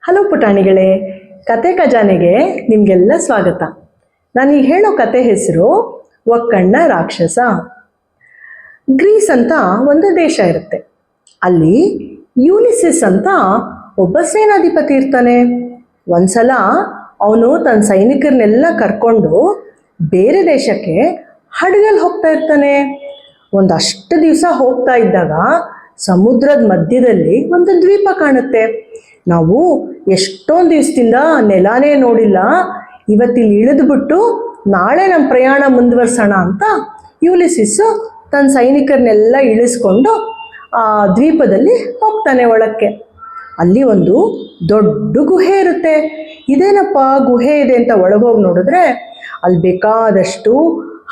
Hello ಪುಟಾಣಿಗಳೇ, ಕತೆ ಖಜಾನೆಗೆ ನಿಮಗೆಲ್ಲ ಸ್ವಾಗತ. ನಾನೀಗ ಹೇಳೋ ಕತೆ ಹೆಸರು ಒಕ್ಕಣ್ಣ ರಾಕ್ಷಸ. ಗ್ರೀಸ್ ಅಂತ ಒಂದು ದೇಶ ಇರುತ್ತೆ. ಅಲ್ಲಿ ಯೂಲಿಸಿಸ್ ಅಂತ ಒಬ್ಬ ಸೇನಾಧಿಪತಿ ಇರ್ತಾನೆ. ಒಂದ್ಸಲ ಅವನು ತನ್ನ ಸೈನಿಕರನ್ನೆಲ್ಲ ಕರ್ಕೊಂಡು ಬೇರೆ ದೇಶಕ್ಕೆ ಹಡಗಲ್ಲಿ ಹೋಗ್ತಾ ಇರ್ತಾನೆ. ಒಂದಷ್ಟು ದಿವಸ ಹೋಗ್ತಾ ಇದ್ದಾಗ ಸಮುದ್ರದ ಮಧ್ಯದಲ್ಲಿ ಒಂದು ದ್ವೀಪ ಕಾಣುತ್ತೆ. ನಾವು ಎಷ್ಟೊಂದು ದಿವಸದಿಂದ ನೆಲಾನೇ ನೋಡಿಲ್ಲ, ಇವತ್ತಿಲ್ಲಿ ಇಳಿದ್ಬಿಟ್ಟು ನಾಳೆ ನಮ್ಮ ಪ್ರಯಾಣ ಮುಂದುವರ್ಸೋಣ ಅಂತ ಯೂಲಿಸಿಸ್ಸು ತನ್ನ ಸೈನಿಕರನ್ನೆಲ್ಲ ಇಳಿಸ್ಕೊಂಡು ಆ ದ್ವೀಪದಲ್ಲಿ ಹೋಗ್ತಾನೆ ಒಳಕ್ಕೆ. ಅಲ್ಲಿ ಒಂದು ದೊಡ್ಡ ಗುಹೆ ಇರುತ್ತೆ. ಇದೇನಪ್ಪ ಗುಹೆ ಇದೆ ಅಂತ ಒಳಗೋಗಿ ನೋಡಿದ್ರೆ ಅಲ್ಲಿ ಬೇಕಾದಷ್ಟು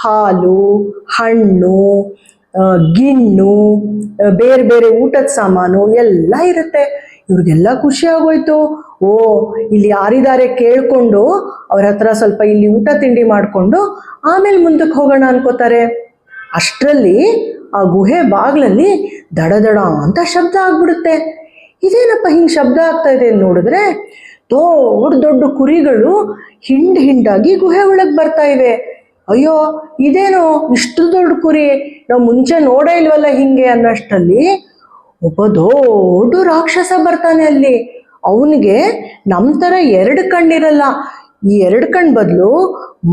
ಹಾಲು, ಹಣ್ಣು, ಗಿಣ್ಣು, ಬೇರೆ ಬೇರೆ ಊಟದ ಸಾಮಾನು ಎಲ್ಲ ಇರುತ್ತೆ. ಇವ್ರಿಗೆಲ್ಲ ಖುಷಿ ಆಗೋಯ್ತು. ಓ, ಇಲ್ಲಿ ಯಾರಿದ್ದಾರೆ ಕೇಳ್ಕೊಂಡು ಅವ್ರ ಹತ್ರ ಸ್ವಲ್ಪ ಇಲ್ಲಿ ಊಟ ತಿಂಡಿ ಮಾಡಿಕೊಂಡು ಆಮೇಲೆ ಮುಂದಕ್ಕೆ ಹೋಗೋಣ ಅನ್ಕೋತಾರೆ. ಅಷ್ಟರಲ್ಲಿ ಆ ಗುಹೆ ಬಾಗ್ಲಲ್ಲಿ ದಡ ದಡ ಅಂತ ಶಬ್ದ ಆಗ್ಬಿಡುತ್ತೆ. ಇದೇನಪ್ಪ ಹಿಂಗೆ ಶಬ್ದ ಆಗ್ತಾ ಇದೆ ನೋಡಿದ್ರೆ ದೊಡ್ಡ ದೊಡ್ಡ ಕುರಿಗಳು ಹಿಂಡಾಗಿ ಗುಹೆ ಒಳಗೆ ಬರ್ತಾ ಇವೆ. ಅಯ್ಯೋ, ಇದೇನೋ ಇಷ್ಟು ದೊಡ್ಡ ಕುರಿ, ನಾವು ಮುಂಚೆ ನೋಡೇ ಇಲ್ವಲ್ಲ ಹಿಂಗೆ ಅನ್ನೋಷ್ಟರಲ್ಲಿ ಒಬ್ಬ ದೊಡ್ಡ ರಾಕ್ಷಸ ಬರ್ತಾನೆ ಅಲ್ಲಿ. ಅವನಿಗೆ ನಮ್ಮ ಥರ 2 ಕಣ್ಣಿರಲ್ಲ. ಈ 2 ಕಣ್ಣು ಬದಲು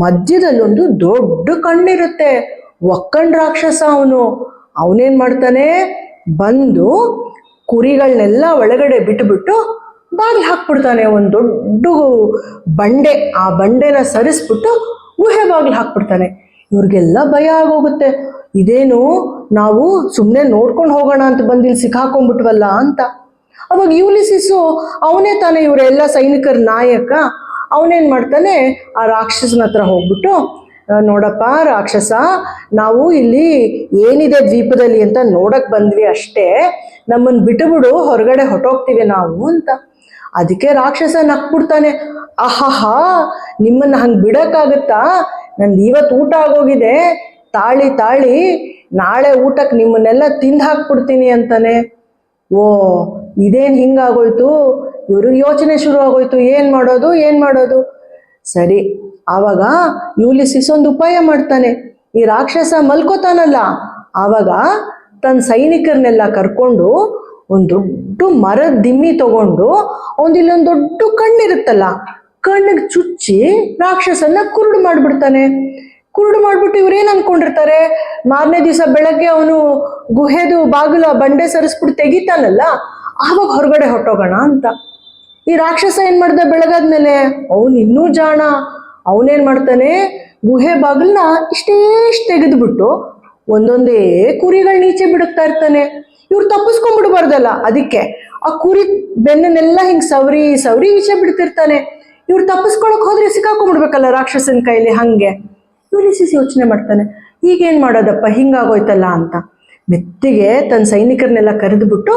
ಮಧ್ಯದಲ್ಲೊಂದು ದೊಡ್ಡ ಕಣ್ಣಿರುತ್ತೆ. ಒಕ್ಕಣ್ಣ ರಾಕ್ಷಸ ಅವನು. ಅವನೇನು ಮಾಡ್ತಾನೆ, ಬಂದು ಕುರಿಗಳನ್ನೆಲ್ಲ ಒಳಗಡೆ ಬಿಟ್ಟುಬಿಟ್ಟು ಬಾಗಿಲು ಹಾಕ್ಬಿಡ್ತಾನೆ. ಒಂದು ದೊಡ್ಡ ಬಂಡೆ, ಆ ಬಂಡೆನ ಸರಿಸ್ಬಿಟ್ಟು ಗುಹೆ ಬಾಗಿಲು ಹಾಕ್ಬಿಡ್ತಾನೆ. ಇವ್ರಿಗೆಲ್ಲ ಭಯ ಆಗೋಗುತ್ತೆ. ಇದೇನು ನಾವು ಸುಮ್ಮನೆ ನೋಡ್ಕೊಂಡು ಹೋಗೋಣ ಅಂತ ಬಂದಿಲ್ಲಿ ಸಿಕ್ಕಾಕೊಂಡ್ಬಿಟ್ವಲ್ಲ ಅಂತ. ಅವಾಗ ಯೂಲಿಸಿಸ್ಸು ಅವನೇ ತಾನೇ ಇವರೆಲ್ಲ ಸೈನಿಕರ ನಾಯಕ. ಅವನೇನು ಮಾಡ್ತಾನೆ, ಆ ರಾಕ್ಷಸನ ಹತ್ರ ಹೋಗ್ಬಿಟ್ಟು, ನೋಡಪ್ಪ ರಾಕ್ಷಸ, ನಾವು ಇಲ್ಲಿ ಏನಿದೆ ದ್ವೀಪದಲ್ಲಿ ಅಂತ ನೋಡಕ್ ಬಂದ್ವಿ ಅಷ್ಟೇ, ನಮ್ಮನ್ನು ಬಿಟ್ಟುಬಿಡು, ಹೊರಗಡೆ ಹೊಟ್ಟೋಗ್ತೀವಿ ನಾವು ಅಂತ. ಅದಕ್ಕೆ ರಾಕ್ಷಸ ನಕ್ಬಿಡ್ತಾನೆ. ಆಹಾಹಾ, ನಿಮ್ಮನ್ನು ಹಂಗೆ ಬಿಡೋಕ್ಕಾಗತ್ತಾ? ನಂದು ಇವತ್ತು ಊಟ ಆಗೋಗಿದೆ, ತಾಳಿ ನಾಳೆ ಊಟಕ್ಕೆ ನಿಮ್ಮನ್ನೆಲ್ಲ ತಿಂದು ಹಾಕ್ಬಿಡ್ತೀನಿ ಅಂತಾನೆ. ಓ, ಇದೇನು ಹಿಂಗಾಗೋಯ್ತು? ಇವರು ಯೋಚನೆ ಶುರು ಆಗೋಯ್ತು, ಏನು ಮಾಡೋದು. ಸರಿ, ಆವಾಗ ಯೂಲಿಸಿಸ್ ಒಂದು ಉಪಾಯ ಮಾಡ್ತಾನೆ. ಈ ರಾಕ್ಷಸ ಮಲ್ಕೋತಾನಲ್ಲ, ಆವಾಗ ತನ್ನ ಸೈನಿಕರನ್ನೆಲ್ಲ ಕರ್ಕೊಂಡು ಒಂದು ದೊಡ್ಡ ಮರದ ದಿಮ್ಮಿ ತಗೊಂಡು ಇಲ್ಲೊಂದು ದೊಡ್ಡ ಕಣ್ಣಿರುತ್ತಲ್ಲ, ಕಣ್ಣಿಗೆ ಚುಚ್ಚಿ ರಾಕ್ಷಸನ್ನ ಕುರುಡು ಮಾಡಿಬಿಡ್ತಾನೆ. ಕುರುಡು ಮಾಡಿಬಿಟ್ಟು ಇವ್ರೇನು ಅನ್ಕೊಂಡಿರ್ತಾರೆ, ಮಾರನೇ ದಿವಸ ಬೆಳಗ್ಗೆ ಅವನು ಗುಹೆದು ಬಾಗಿಲು ಬಂಡೆ ಸರಿಸ್ಬಿಟ್ಟು ತೆಗಿತಾನಲ್ಲ, ಆವಾಗ ಹೊರಗಡೆ ಹೊಟ್ಟೋಗೋಣ ಅಂತ. ಈ ರಾಕ್ಷಸ ಏನು ಮಾಡ್ದ, ಬೆಳಗಾದ್ಮೇಲೆ ಅವನು ಇನ್ನೂ ಜಾಣ. ಅವನೇನು ಮಾಡ್ತಾನೆ, ಗುಹೆ ಬಾಗಿಲನ್ನ ಇಷ್ಟೇ ತೆಗೆದ್ಬಿಟ್ಟು ಒಂದೊಂದೇ ಕುರಿಗಳು ನೀಚೆ ಬಿಡುತ್ತಾ ಇರ್ತಾನೆ. ಇವ್ರು ತಪ್ಪಿಸ್ಕೊಂಡ್ಬಿಡ್ಬಾರ್ದಲ್ಲ, ಅದಕ್ಕೆ ಆ ಕುರಿ ಬೆನ್ನನ್ನೆಲ್ಲ ಹಿಂಗೆ ಸವರಿ ಈಚೆ ಬಿಡ್ತಿರ್ತಾನೆ. ಇವ್ರು ತಪ್ಪಿಸ್ಕೊಳಕ್ ಹೋದ್ರೆ ಸಿಕ್ಕಾಕೊಂಡ್ಬಿಡ್ಬೇಕಲ್ಲ ರಾಕ್ಷಸನ ಕೈಲಿ. ಹಂಗೆ ಯೂಲಿಸಿಸ್ ಯೋಚನೆ ಮಾಡ್ತಾನೆ, ಈಗೇನು ಮಾಡೋದಪ್ಪ, ಹಿಂಗಾಗೋಯ್ತಲ್ಲ ಅಂತ. ಮೆತ್ತಿಗೆ ತನ್ನ ಸೈನಿಕರನ್ನೆಲ್ಲ ಕರೆದುಬಿಟ್ಟು,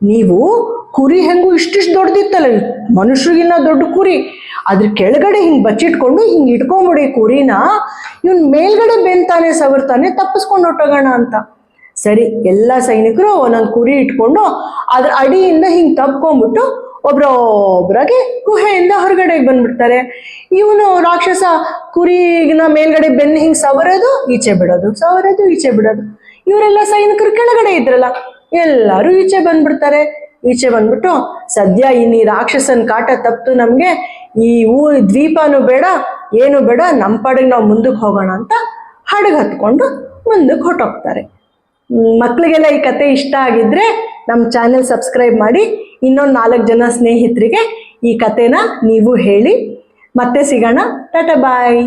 ನೀವು ಕುರಿ ಹೆಂಗೂ ಇಷ್ಟಿಷ್ಟು ದೊಡ್ಡದಿತ್ತಲ್ಲ, ಮನುಷ್ಯರಿಗಿನ್ನ ದೊಡ್ಡ ಕುರಿ, ಅದ್ರ ಕೆಳಗಡೆ ಹಿಂಗೆ ಬಚ್ಚಿಟ್ಕೊಂಡು ಹಿಂಗೆ ಇಟ್ಕೊಂಬಿಡಿ ಕುರಿನ, ಇವನ್ ಮೇಲ್ಗಡೆ ಬೆಂತಾನೆ ಸವರ್ತಾನೆ, ತಪ್ಪಿಸ್ಕೊಂಡು ಹೊಟ್ಟೋಗೋಣ ಅಂತ. ಸರಿ, ಎಲ್ಲ ಸೈನಿಕರು ಒಂದೊಂದು ಕುರಿ ಇಟ್ಕೊಂಡು ಅದ್ರ ಅಡಿಯಿಂದ ಹಿಂಗೆ ತಪ್ಕೊಂಡ್ಬಿಟ್ಟು ಒಬ್ರೊಬ್ರಾಗೆ ಗುಹೆಯಿಂದ ಹೊರಗಡೆಗೆ ಬಂದ್ಬಿಡ್ತಾರೆ. ಇವನು ರಾಕ್ಷಸ ಕುರಿನ ಮೇಲ್ಗಡೆ ಬೆನ್ನು ಹಿಂಗೆ ಸವರೋದು ಈಚೆ ಬಿಡೋದು, ಇವರೆಲ್ಲ ಸೈನಿಕರು ಕೆಳಗಡೆ ಇದ್ರಲ್ಲ, ಎಲ್ಲರೂ ಈಚೆ ಬಂದ್ಬಿಡ್ತಾರೆ. ಈಚೆ ಬಂದ್ಬಿಟ್ಟು, ಸದ್ಯ ಇನ್ನು ಈ ರಾಕ್ಷಸನ ಕಾಟ ತಪ್ತು, ನಮಗೆ ಈ ದ್ವೀಪನೂ ಬೇಡ, ಏನು ಬೇಡ, ನಮ್ಮ ಪಾಡಿಗೆ ನಾವು ಮುಂದಕ್ಕೆ ಹೋಗೋಣ ಅಂತ ಹಡಗು ಹತ್ಕೊಂಡು ಮುಂದಕ್ಕೆ ಹೊಟ್ಟೋಗ್ತಾರೆ. ಮಕ್ಕಳಿಗೆಲ್ಲ ಈ ಕತೆ ಇಷ್ಟ ಆಗಿದ್ರೆ ನಮ್ಮ ಚಾನೆಲ್ ಸಬ್ಸ್ಕ್ರೈಬ್ ಮಾಡಿ, ಇನ್ನೊಂದು 4 ಜನ ಸ್ನೇಹಿತರಿಗೆ ಈ ಕತೆನ ನೀವು ಹೇಳಿ. ಮತ್ತೆ ಸಿಗೋಣ. ಟಾಟಾ ಬಾಯ್.